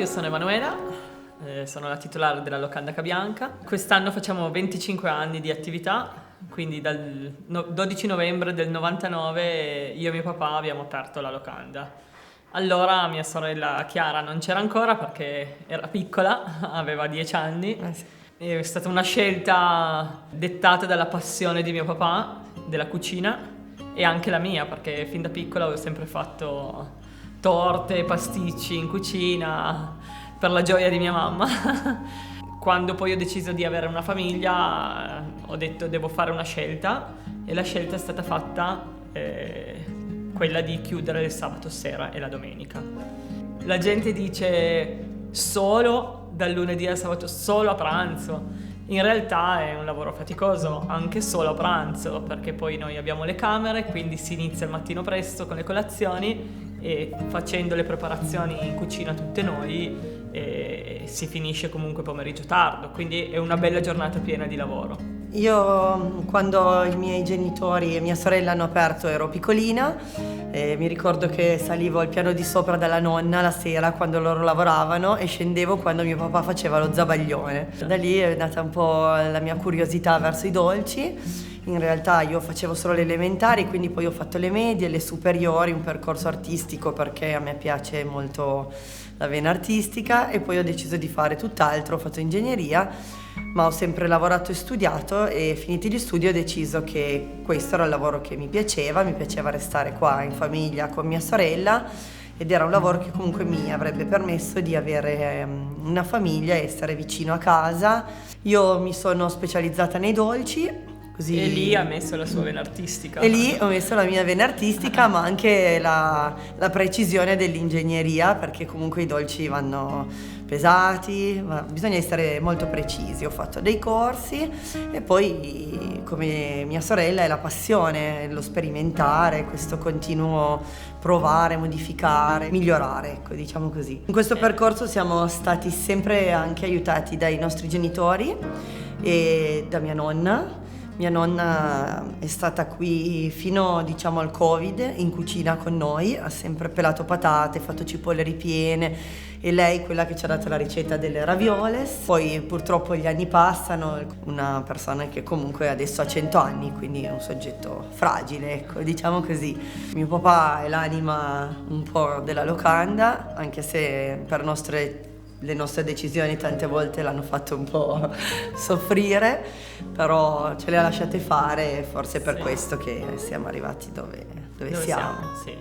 io sono Emanuela, sono la titolare della locanda Cabianca. Quest'anno facciamo 25 anni di attività, quindi dal 12 novembre del 99 io e mio papà abbiamo aperto la locanda. Allora mia sorella Chiara non c'era ancora perché era piccola, aveva 10 anni. Sì. È stata una scelta dettata dalla passione di mio papà, della cucina, e anche la mia, perché fin da piccola ho sempre fatto torte, pasticci in cucina per la gioia di mia mamma. Quando poi ho deciso di avere una famiglia, ho detto devo fare una scelta, e la scelta è stata fatta quella di chiudere il sabato sera e la domenica. La gente dice solo dal lunedì al sabato, solo a pranzo. In realtà è un lavoro faticoso anche solo a pranzo, perché poi noi abbiamo le camere, quindi si inizia il mattino presto con le colazioni e facendo le preparazioni in cucina tutte noi si finisce comunque pomeriggio tardo, quindi è una bella giornata piena di lavoro. Io quando i miei genitori e mia sorella hanno aperto ero piccolina e mi ricordo che salivo al piano di sopra dalla nonna la sera quando loro lavoravano e scendevo quando mio papà faceva lo zabaglione. Da lì è nata un po' la mia curiosità verso i dolci. In realtà io facevo solo le elementari, quindi poi ho fatto le medie, le superiori, un percorso artistico perché a me piace molto la vena artistica, e poi ho deciso di fare tutt'altro, ho fatto ingegneria, ma ho sempre lavorato e studiato, e finiti gli studi ho deciso che questo era il lavoro che mi piaceva restare qua in famiglia con mia sorella, ed era un lavoro che comunque mi avrebbe permesso di avere una famiglia e stare vicino a casa. Io mi sono specializzata nei dolci. Così. E lì ha messo la sua vena artistica. E lì ho messo la mia vena artistica, ma anche la precisione dell'ingegneria, perché comunque i dolci vanno pesati, ma bisogna essere molto precisi. Ho fatto dei corsi e poi, come mia sorella, è la passione, lo sperimentare, questo continuo provare, modificare, migliorare, ecco, diciamo così. In questo percorso siamo stati sempre anche aiutati dai nostri genitori e da mia nonna. Mia nonna è stata qui fino, diciamo, al Covid in cucina con noi, ha sempre pelato patate, fatto cipolle ripiene, e lei è quella che ci ha dato la ricetta delle ravioles. Poi purtroppo gli anni passano, una persona che comunque adesso ha 100 anni, quindi è un soggetto fragile, ecco, diciamo così. Mio papà è l'anima un po' della locanda, anche se per le nostre decisioni tante volte l'hanno fatto un po' soffrire, però ce le ha lasciate fare, forse è per questo che siamo arrivati dove siamo. Sì.